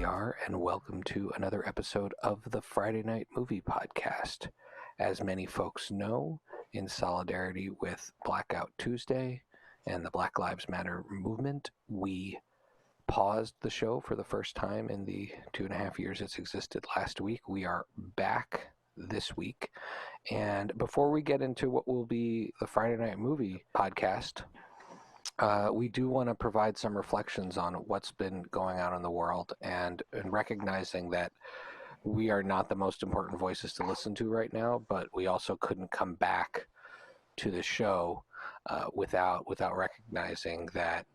we are, and welcome to another episode of the Friday Night Movie Podcast. As many folks know, in solidarity with Blackout Tuesday and the Black Lives Matter movement, we paused the show for the first time in the 2.5 years it's existed last week. We are back this week. And before we get into what will be the Friday Night Movie Podcast, we do want to provide some reflections on what's been going on in the world and recognizing that we are not the most important voices to listen to right now, but we also couldn't come back to the show without recognizing that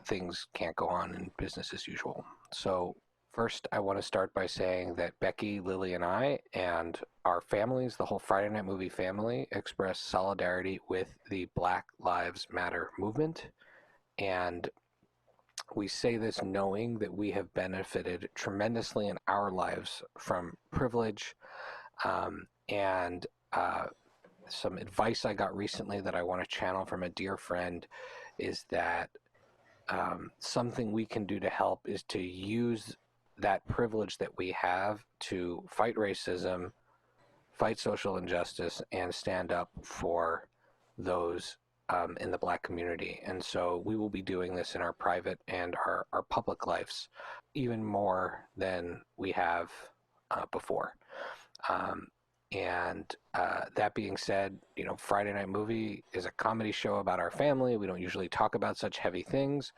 things can't go on in business as usual. So first, I want to start by saying that Becky, Lily, and I, and our families, the whole Friday Night Movie family, express solidarity with the Black Lives Matter movement. And we say this knowing that we have benefited tremendously in our lives from privilege. And some advice I got recently that I want to channel from a dear friend is that something we can do to help is to use that privilege that we have to fight racism, fight social injustice, and stand up for those in the Black community. And so we will be doing this in our private and our public lives even more than we have before. And that being said, you know, Friday Night Movie is a comedy show about our family. We don't usually talk about such heavy things,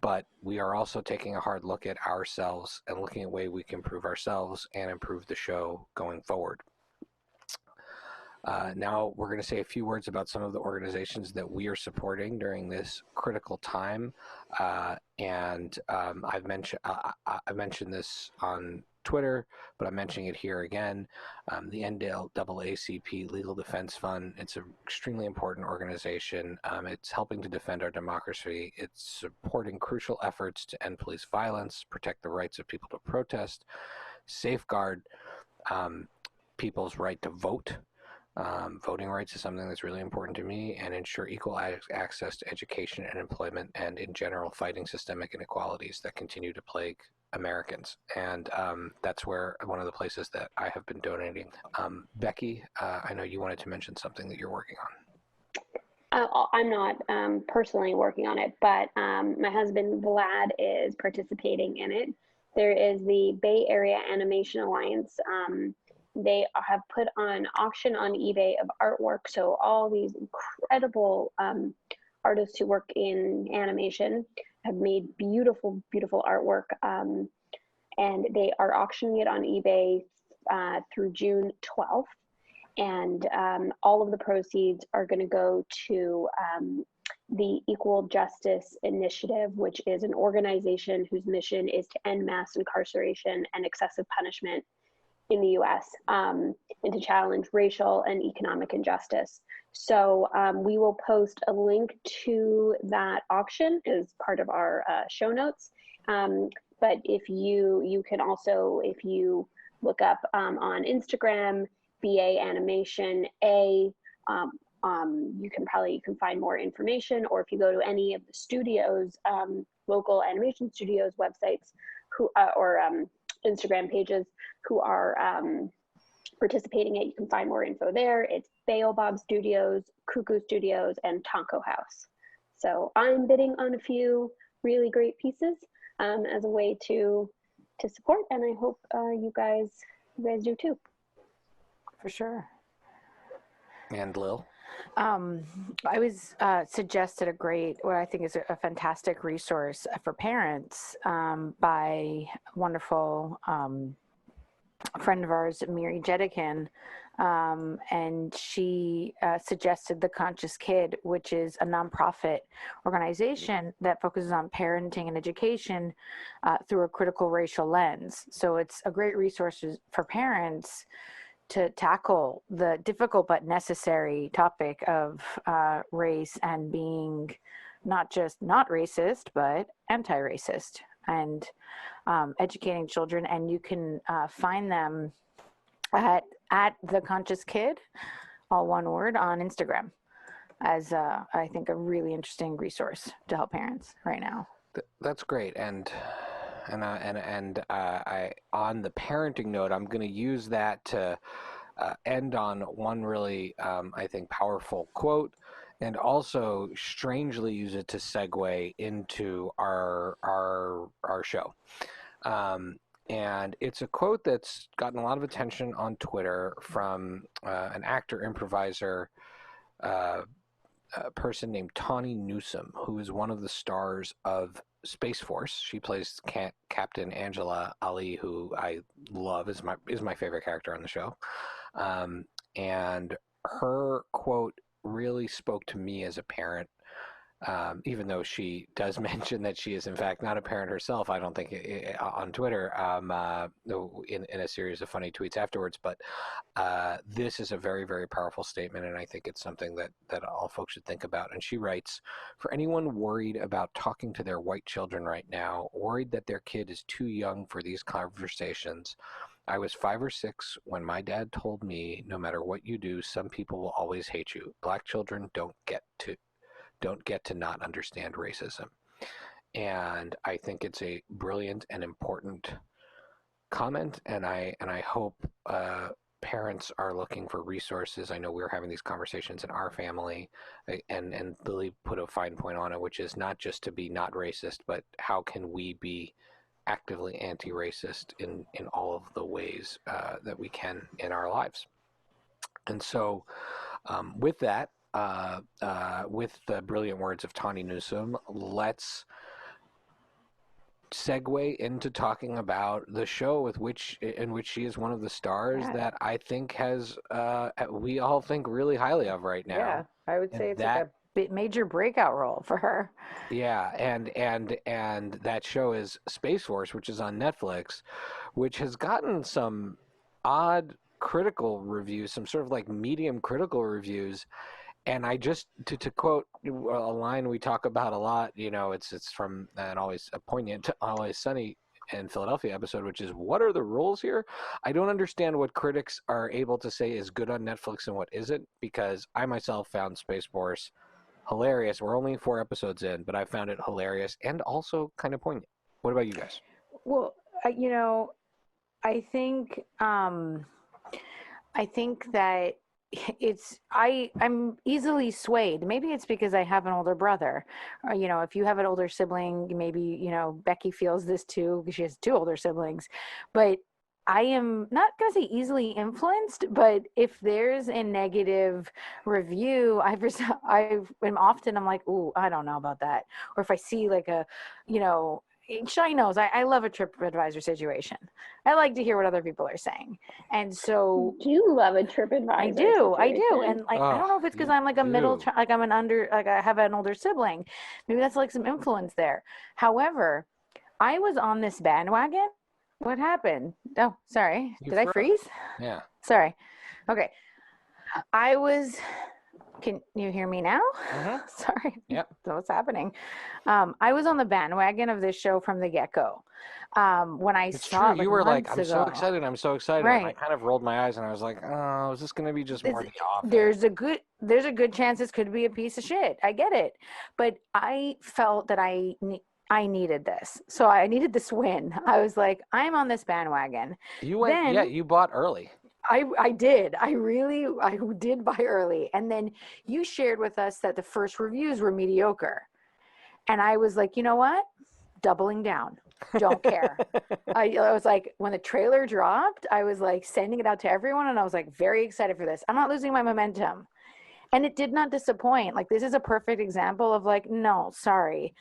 but we are also taking a hard look at ourselves and looking at ways we can improve ourselves and improve the show going forward. Now we're going to say a few words about some of the organizations that we are supporting during this critical time. And I've mentioned this on Twitter, but I'm mentioning it here again. The NAACP Legal Defense Fund, it's an extremely important organization. It's helping to defend our democracy. It's supporting crucial efforts to end police violence, protect the rights of people to protest, safeguard people's right to vote. Voting rights is something that's really important to me, and ensure equal access to education and employment, and in general fighting systemic inequalities that continue to plague Americans. And that's where one of the places that I have been donating. Becky, I know you wanted to mention something that you're working on. I'm not personally working on it, but my husband Vlad is participating in it. There is the Bay Area Animation Alliance. They have put on auction on eBay of artwork. So all these incredible artists who work in animation have made beautiful, beautiful artwork. And they are auctioning it on eBay through June 12th. And all of the proceeds are going to go to the Equal Justice Initiative, which is an organization whose mission is to end mass incarceration and excessive punishment in the US, and to challenge racial and economic injustice. So we will post a link to that auction as part of our show notes. But if you can also, if you look up on Instagram, BA Animation A, you can find more information, or if you go to any of the studios, local animation studios websites who or Instagram pages who are participating in it, you can find more info there. It's Baobab Studios, Cuckoo Studios, and Tonko House. So I'm bidding on a few really great pieces as a way to support, and I hope you guys do too. For sure. And Lil? I was suggested what I think is a fantastic resource for parents by a wonderful friend of ours, Miri Jedikin, and she suggested The Conscious Kid, which is a nonprofit organization that focuses on parenting and education through a critical racial lens. So it's a great resource for parents to tackle the difficult but necessary topic of race and being not just not racist, but anti-racist, and educating children. And you can find them at The Conscious Kid, all one word, on Instagram, as I think a really interesting resource to help parents right now. That's great. And I on the parenting note, I'm going to use that to end on one really, I think, powerful quote, and also strangely use it to segue into our show. And it's a quote that's gotten a lot of attention on Twitter from an actor improviser. A person named Tawny Newsome, who is one of the stars of Space Force. She plays Captain Angela Ali, who I love, is my favorite character on the show. And her quote really spoke to me as a parent. Even though she does mention that she is in fact not a parent herself, I don't think on Twitter, in a series of funny tweets afterwards. But this is a very, very powerful statement, and I think it's something that all folks should think about. And she writes, "For anyone worried about talking to their white children right now, worried that their kid is too young for these conversations, I was 5 or 6 when my dad told me, no matter what you do, some people will always hate you. Black children don't get to not understand racism." And I think it's a brilliant and important comment, and I hope parents are looking for resources. I know we're having these conversations in our family, and Lily put a fine point on it, which is not just to be not racist, but how can we be actively anti-racist in all of the ways that we can in our lives. And so with that, with the brilliant words of Tawny Newsome, let's segue into talking about the show in which she is one of the stars that I think has we all think really highly of right now. Yeah, I would say it's like a major breakout role for her. Yeah, and that show is Space Force, which is on Netflix, which has gotten some odd critical reviews, some sort of like medium critical reviews. And I just to quote a line we talk about a lot, it's from an always a poignant Always Sunny in Philadelphia episode, which is, what are the rules here? I don't understand what critics are able to say is good on Netflix and what isn't, because I myself found Space Force hilarious. We're only 4 episodes in, but I found it hilarious and also kind of poignant. What about you guys? Well, I think that I'm easily swayed. Maybe it's because I have an older brother. Or, if you have an older sibling, maybe, Becky feels this too, because she has 2 older siblings. But I am not going to say easily influenced, but if there's a negative review, I'm like, ooh, I don't know about that. Or if I see like Shai knows I love a TripAdvisor situation. I like to hear what other people are saying. And so Do you love a TripAdvisor I do. situation? And I don't know if it's because I'm like I have an older sibling. Maybe that's like some influence there. However, I was on this bandwagon. What happened? Oh, sorry. Did I freeze? Yeah. Sorry. Okay. Can you hear me now? Mm-hmm. Sorry. Yep. So what's happening? I was on the bandwagon of this show from the get-go. When I saw it, you were like, I'm so excited. Right. And I kind of rolled my eyes and I was like, oh, is this going to be just more The Office? There's a good chance this could be a piece of shit. I get it. But I felt that I needed this. So I needed this win. I was like, I'm on this bandwagon. You bought early. I did. I did buy early. And then you shared with us that the first reviews were mediocre. And I was like, you know what? Doubling down. Don't care. I was like, when the trailer dropped, I was like sending it out to everyone. And I was like, very excited for this. I'm not losing my momentum. And it did not disappoint. Like, this is a perfect example of like, no, sorry.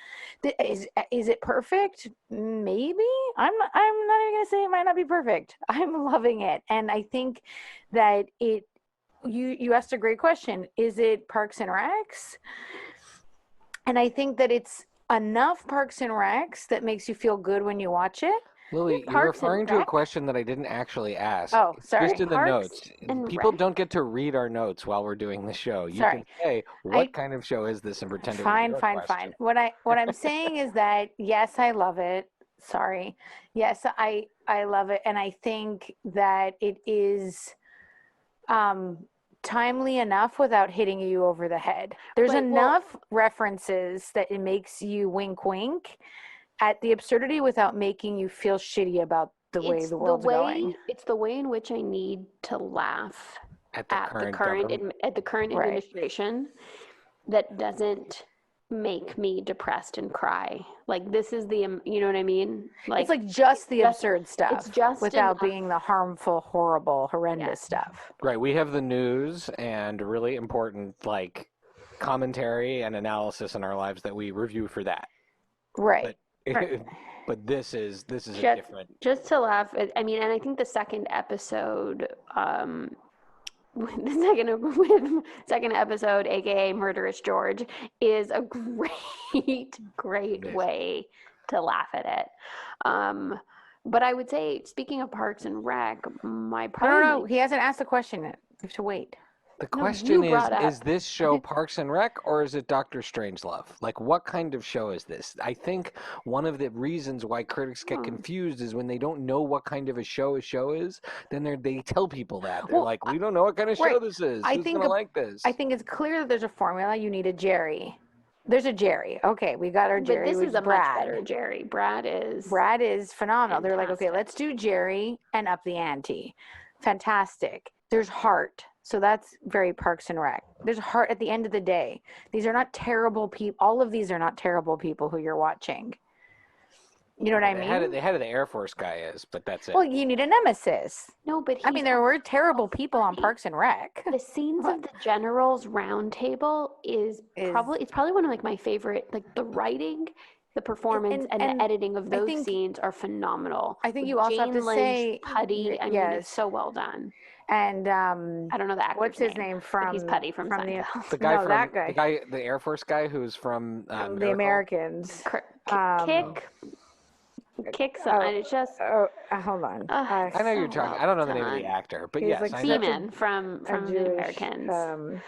Is it perfect? Maybe. I'm not even going to say it might not be perfect. I'm loving it. And I think that you asked a great question. Is it Parks and Recs? And I think that it's enough Parks and Recs that makes you feel good when you watch it. Lily, you're referring to a question that I didn't actually ask. Oh, sorry. Just in the notes. People don't get to read our notes while we're doing the show. You can say, what kind of show is this, and pretend it was your question. What I'm saying is that, yes, I love it. Sorry. Yes, I love it. And I think that it is timely enough without hitting you over the head. There's enough references that it makes you wink, wink, at the absurdity without making you feel shitty about the way the world's going. It's the way in which I need to laugh At the current government. at the current Right. administration that doesn't make me depressed and cry. Like, this is the, you know what I mean? It's like just the absurd stuff, it's just without enough. being the harmful, horrible, horrendous stuff. Right. We have the news and really important like commentary and analysis in our lives that we review for that. Right. But this is a different. Just to laugh. I mean, and I think the second episode, the second episode, aka Murderous George, is a great way to laugh at it. But I would say, speaking of Parks and Rec, No, he hasn't asked the question yet. You have to wait. The question is this show Parks and Rec or is it Dr. Strangelove? Like, what kind of show is this? I think one of the reasons why critics get confused is when they don't know what kind of a show is, then they tell people that. They're like, we don't know what kind of show this is. Who's going to like this? I think it's clear that there's a formula. You need a Jerry. There's a Jerry. Okay, we got our Jerry. But this is a much better Jerry. Brad is phenomenal. They're like, okay, let's do Jerry and up the ante. Fantastic. There's heart. So that's very Parks and Rec. There's heart at the end of the day. These are not terrible people. All of these are not terrible people who you're watching. You know what I mean? The head of the Air Force guy is, but that's it. Well, you need a nemesis. No, but I mean, there were terrible people on Parks and Rec. The scenes of the Generals Round Table is probably one of like my favorite. Like, the writing, the performance, and the editing of those scenes are phenomenal. I think you also have to say Putty. I mean, it's so well done. And I don't know the actor's what's his name from? He's Putty from the the Air Force guy who's from the Americans. Kick something. It's just. Hold on. I know you're talking. I don't know the name of the actor, but yes, like Seaman from the Americans.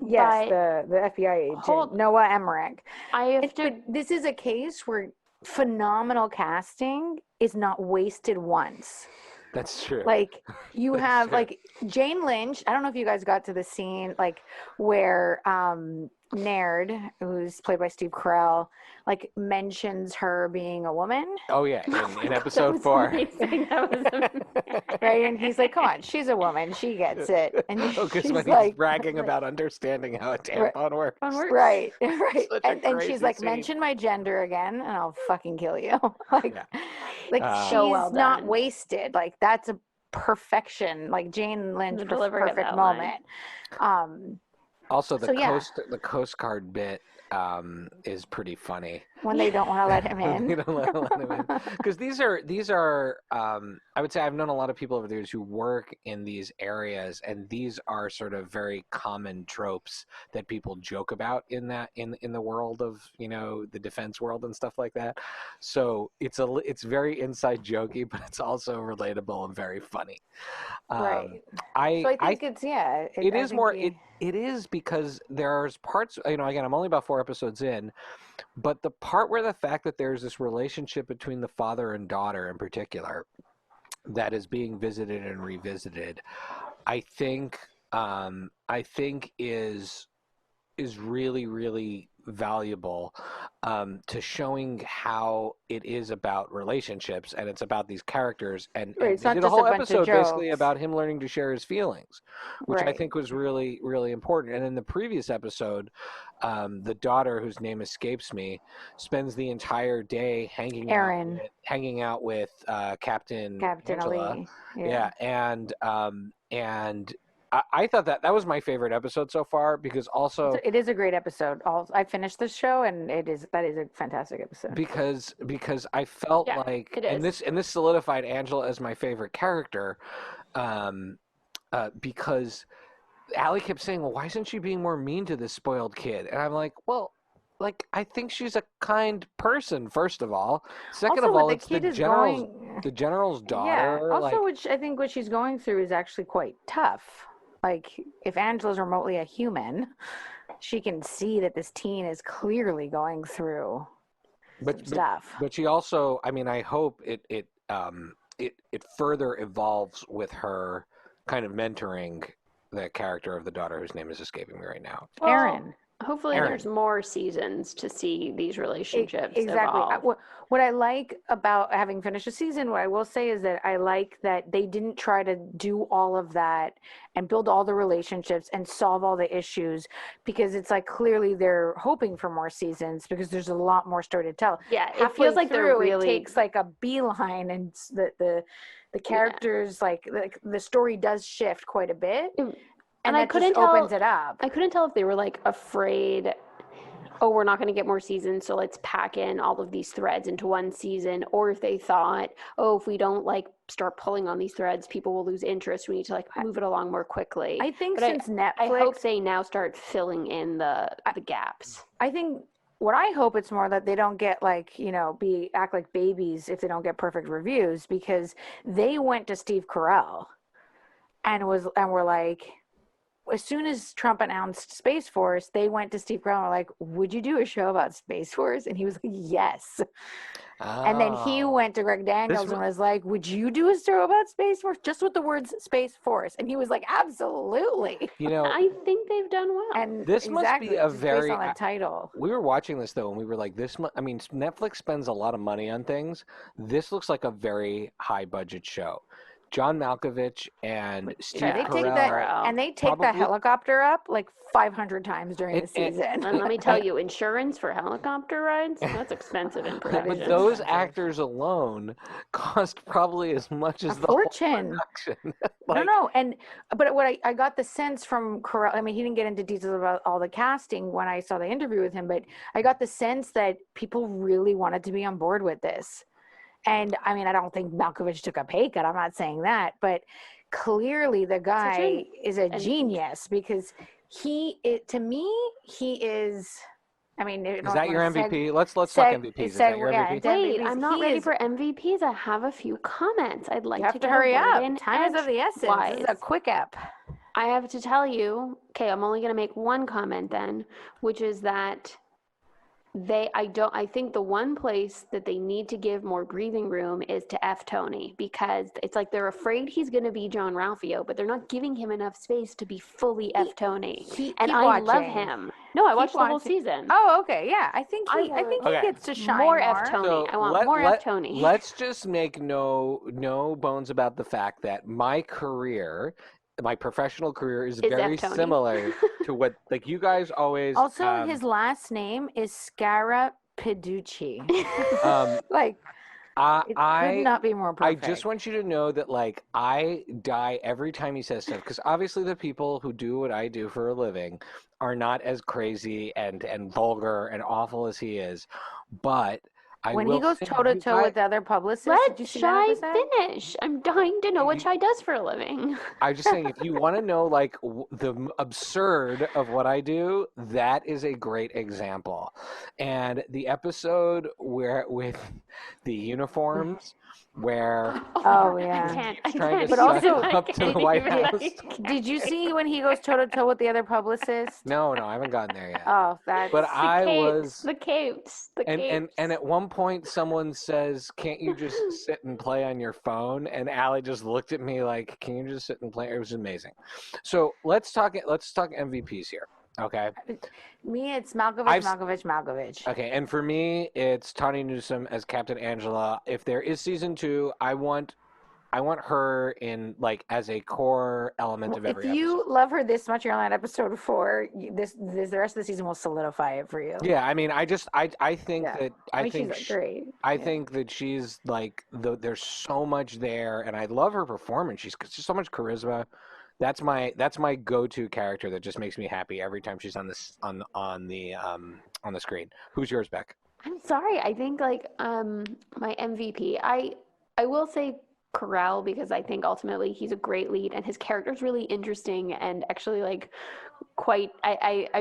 Yes, the FBI agent, Noah Emmerich. But this is a case where phenomenal casting is not wasted once. That's true. Like, you have like Jane Lynch. I don't know if you guys got to the scene like where Naird, who's played by Steve Carell, like mentions her being a woman. Oh yeah, in episode 4. That was amazing. Right, and he's like, "Come on, she's a woman. She gets it." And because when he's bragging about understanding how a tampon works. Right. And she's like, scene. "Mention my gender again, and I'll fucking kill you." She's so well not done. wasted. Like, that's a perfection. Like Jane Lynch, perfect moment. Also, the Coast Guard bit is pretty funny. When they don't want to let him in. They don't let him in. Because these are I would say I've known a lot of people over the years who work in these areas, and these are sort of very common tropes that people joke about in the world of, the defense world and stuff like that. So it's very inside jokey, but it's also relatable and very funny. Right. I think it is because there's parts, again, I'm only about 4 episodes in, but the part where the fact that there's this relationship between the father and daughter in particular that is being visited and revisited, I think is really, really valuable to showing how it is about relationships, and it's about these characters, and they did a whole episode basically about him learning to share his feelings, which I think was really, really important. And in the previous episode, the daughter, whose name escapes me, spends the entire day hanging out with Captain Angela. Ali. Yeah, and I thought that was my favorite episode so far, because also it is a great episode. I finished this show, and that is a fantastic episode. Because I felt like, and this solidified Angela as my favorite character, because Allie kept saying, "Well, why isn't she being more mean to this spoiled kid?" And I'm like, "Well, like, I think she's a kind person, first of all. Second of all, it's the general's daughter." Yeah. Also, I think what she's going through is actually quite tough. Like, if Angela's remotely a human, she can see that this teen is clearly going through stuff. But she also, I hope it further evolves with her kind of mentoring the character of the daughter, whose name is escaping me right now. Erin. Hopefully Aaron. there's more seasons to see these relationships Exactly. evolve. What I like about having finished a season, what I will say is that I like that they didn't try to do all of that and build all the relationships and solve all the issues, because it's like clearly they're hoping for more seasons because there's a lot more story to tell. Yeah, it Halfway feels like they're through, really it takes like a beeline, and the characters like the story does shift quite a bit, and I that couldn't just opens it up. I couldn't tell if they were like afraid, oh, we're not going to get more seasons, so let's pack in all of these threads into one season, or if they thought, oh, if we don't like start pulling on these threads, people will lose interest. We need to like move it along more quickly. I think But since Netflix, I hope they now start filling in the gaps. I think what I hope it's more that they don't get like, act like babies if they don't get perfect reviews, because they went to Steve Carell and were like, as soon as Trump announced Space Force, they went to Steve Carell and were like, would you do a show about Space Force? And he was like, yes. Oh. And then he went to Greg Daniels and was like, would you do a show about Space Force? Just with the words Space Force. And he was like, absolutely. I think they've done well. And this must be a very, based on the title. We were watching this though, and we were like, Netflix spends a lot of money on things. This looks like a very high budget show. John Malkovich and Steve Carell. They take the helicopter up like 500 times during the season. And let me tell you, insurance for helicopter rides, that's expensive in production. But those actors alone cost probably as much as the fortune. Whole production. But what I got the sense from Carell, I mean, he didn't get into details about all the casting when I saw the interview with him, but I got the sense that people really wanted to be on board with this. And I mean, I don't think Malkovich took a pay cut. I'm not saying that, but clearly the guy is a genius, because to me, he is. I mean, is that your MVP? Let's talk MVPs. Is that your MVP? Wait, I'm not ready for MVPs. I have a few comments. I'd like to hurry up. Time is of the essence. This is a quick ep. I have to tell you. Okay, I'm only going to make one comment then, which is that. I think the one place that they need to give more breathing room is to F. Tony, because it's like they're afraid he's going to be John Ralphio, but they're not giving him enough space to be fully F. Tony. I love him. No, I watched the whole season. Oh, okay, yeah. I think he gets to shine more. F. Tony. So I want more F. Tony. Let's just make no bones about the fact that my professional career is very similar to what you guys always. Also, his last name is Scarapiducci. It could not be more perfect. I just want you to know that I die every time he says stuff, because obviously the people who do what I do for a living are not as crazy and vulgar and awful as he is, but. When he goes toe to toe with the other publicists, let Shai finish. I'm dying to know what Shai does for a living. I'm just saying, if you want to know the absurd of what I do, that is a great example. And the episode with the uniforms, where I can't. But also, up to the White House. Did you see when he goes toe to toe with the other publicist? No, I haven't gotten there yet. Oh, that's. But the capes. And at one point, someone says, "Can't you just sit and play on your phone?" And Allie just looked at me like, "Can you just sit and play?" It was amazing. So let's talk MVPs here. Okay. Me, it's Malkovich. Okay, and for me, it's Tawny Newsome as Captain Angela. If there is season 2, I want her in as a core element of every episode. If you love her this much, you're on episode 4. The rest of the season will solidify it for you. Yeah, I mean, I think she's great. I think that she's there's so much there, and I love her performance. She's so much charisma. That's my go-to character that just makes me happy every time she's on the screen. Who's yours, Beck? I'm sorry. I think my MVP. I will say Carell, because I think ultimately he's a great lead and his character's really interesting and actually I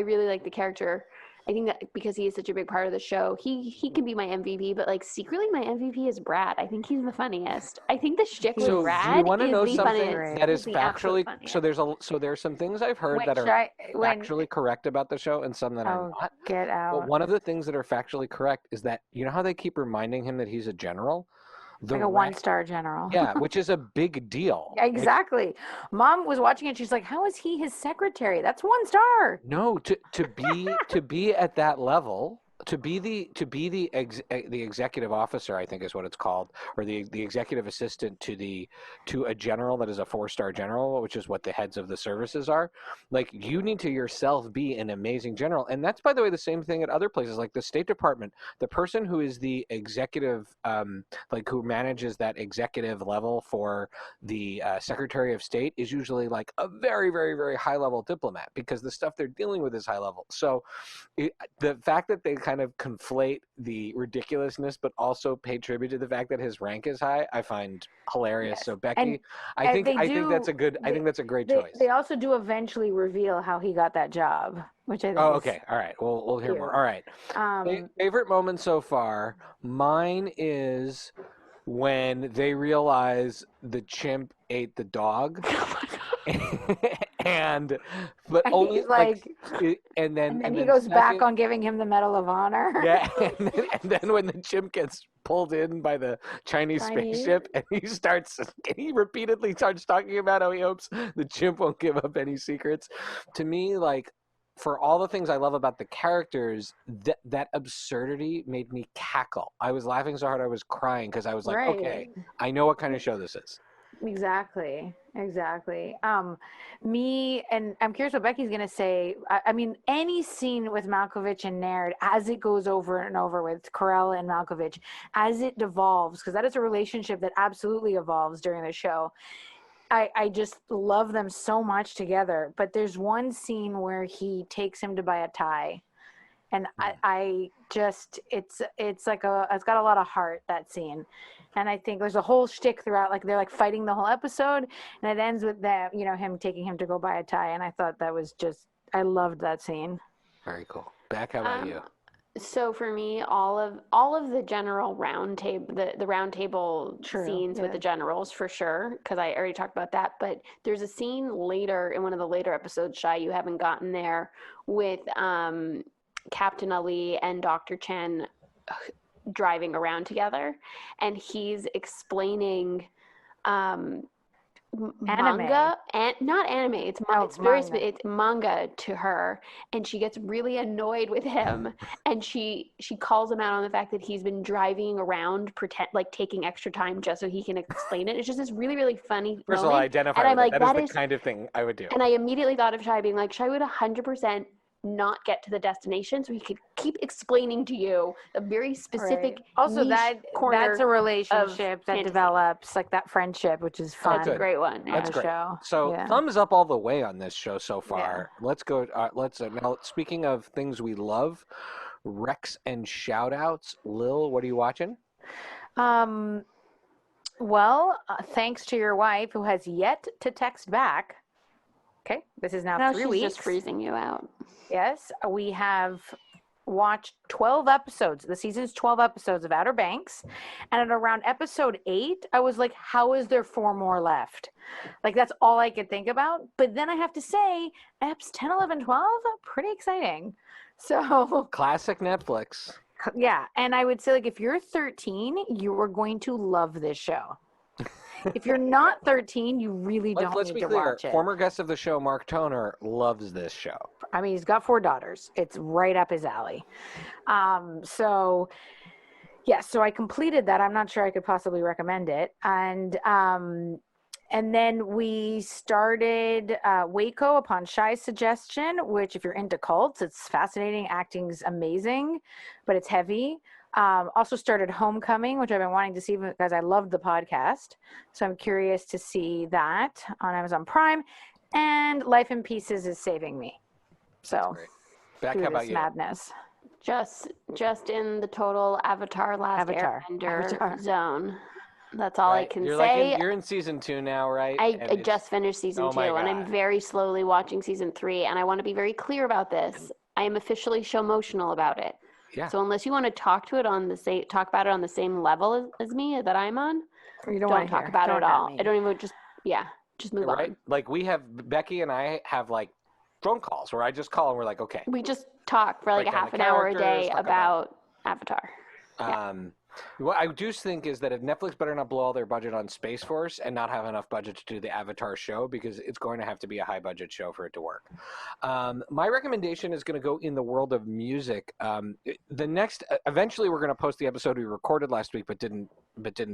really like the character. I think that because he is such a big part of the show, he can be my MVP, but secretly my MVP is Brad. I think he's the funniest. I think the shtick with Brad do you want to is know the something funniest. that is factually there's some things I've heard that are factually correct about the show and some that are not. Get out. But one of the things that are factually correct is that, you know how they keep reminding him that he's a general? like a one-star general. Yeah, which is a big deal. Exactly. Mom was watching it. She's like, "How is he his secretary? That's 1 star." No, to be at that level, to be the executive officer, I think is what it's called, or the executive assistant to a general that is a 4-star general, which is what the heads of the services are. Like, you need to yourself be an amazing general, and that's, by the way, the same thing at other places, like the State Department. The person who is the executive, like who manages that executive level for the Secretary of State, is usually like a very, very, very high level diplomat, because the stuff they're dealing with is high level. So the fact that they kind of conflate the ridiculousness but also pay tribute to the fact that his rank is high, I find hilarious. Yes. So Becky, I think that's a good, I think that's a great choice. They also do eventually reveal how he got that job, which I think okay. All right. We'll hear more. All right. Favorite moment so far, mine is when they realize the chimp ate the dog. and only and then he goes back on giving him the Medal of Honor. Yeah, and then when the chimp gets pulled in by the Chinese spaceship, and he repeatedly starts talking about how he hopes the chimp won't give up any secrets. To me, like, for all the things I love about the characters, that absurdity made me cackle. I was laughing so hard I was crying, because I was like, okay, I know what kind of show this is. Exactly. Me, and I'm curious what Becky's going to say. I mean, any scene with Malkovich and Naird, as it goes over and over with Carell and Malkovich, as it devolves, because that is a relationship that absolutely evolves during the show. I just love them so much together. But there's one scene where he takes him to buy a tie. And I just, it's got a lot of heart, that scene. And I think there's a whole shtick throughout, like they're like fighting the whole episode, and it ends with that, him taking him to go buy a tie. And I thought that was I loved that scene. Very cool. Beck, how about you? So for me, all of the general round table, the round table scenes with the generals, for sure, because I already talked about that. But there's a scene later in one of the later episodes, Shai, you haven't gotten there, with Captain Ali and Dr. Chen driving around together, and he's explaining manga, and not anime. It's manga to her, and she gets really annoyed with him, and she calls him out on the fact that he's been driving around, taking extra time just so he can explain it. It's just this really, really funny. First of all, I identify with it. That is the kind of thing I would do. And I immediately thought of Shai being like, Shai would 100% not get to the destination, so he could keep explaining to you a very specific also that's a relationship that develops, like that friendship, which is fun. That's a great one. That's great. So thumbs up all the way on this show so far. Let's go. Now, speaking of things we love, Recs and shout outs. Lil, what are you watching? Well, thanks to your wife, who has yet to text back. Okay, this is now 3 weeks. She's just freezing you out. Yes, we have watched 12 episodes. The season's 12 episodes of Outer Banks. And at around episode 8, I was like, how is there 4 more left? Like, that's all I could think about. But then I have to say, eps 10, 11, 12, pretty exciting. So classic Netflix. Yeah, and I would say, like, if you're 13, you are going to love this show. If you're not 13, you really don't need to watch it. Former guest of the show, Mark Toner, loves this show. I mean, he's got 4 daughters. It's right up his alley. So I completed that. I'm not sure I could possibly recommend it. And then we started Waco upon Shai's suggestion, which, if you're into cults, it's fascinating. Acting's amazing, but it's heavy. Also started Homecoming, which I've been wanting to see because I loved the podcast. So I'm curious to see that on Amazon Prime. And Life in Pieces is saving me. So Beck, how about you? Madness. Just in the total Avatar Last Airbender zone. That's all I can say. You're in season 2 now, right? I just finished season 2, and I'm very slowly watching season 3. And I want to be very clear about this. I am officially show-motional about it. Yeah. So unless you want to talk about it on the same level as me that I'm on, you don't talk about it at all. I don't even just move on. Like Becky and I have like phone calls where I just call and we're like, okay. We just talk for like a half an hour a day about Avatar. What I do think is that if Netflix better not blow all their budget on Space Force and not have enough budget to do the Avatar show, because it's going to have to be a high budget show for it to work. My recommendation is going to go in the world of music. Eventually we're going to post the episode we recorded last week but didn't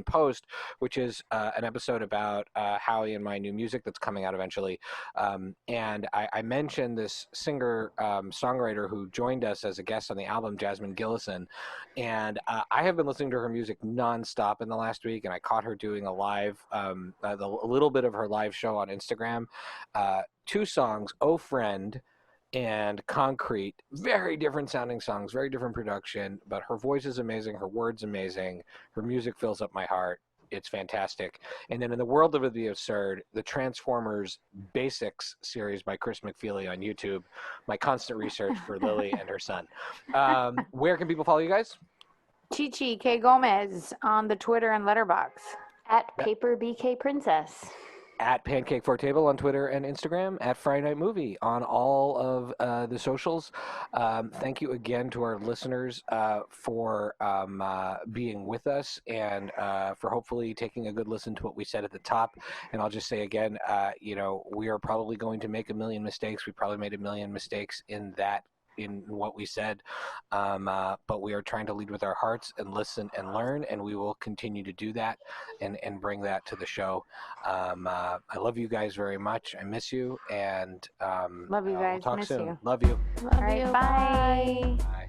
post, which is an episode about Howie and my new music that's coming out eventually. And I mentioned this singer songwriter who joined us as a guest on the album, Jasmine Gillison, and I have been listening to her music nonstop in the last week, and I caught her doing a live, a little bit of her live show on Instagram. 2 songs, "Oh Friend" and "Concrete," very different sounding songs, very different production, but her voice is amazing, her words amazing, her music fills up my heart. It's fantastic. And then in the world of the absurd, the Transformers Basics series by Chris McFeely on YouTube, my constant research for Lily and her son. Where can people follow you guys? Chichi K. Gomez on the Twitter and Letterbox. At Paper BK Princess. At Pancake Fort Table on Twitter and Instagram, at Friday Night Movie on all of the socials. Thank you again to our listeners for being with us and for hopefully taking a good listen to what we said at the top. And I'll just say again, we are probably going to make a million mistakes. We probably made a million mistakes in what we said, but we are trying to lead with our hearts and listen and learn, and we will continue to do that and bring that to the show. I love you guys very much. I miss you, and love you guys. we'll talk Miss soon. you. Love you. Love All right, you. bye. Bye.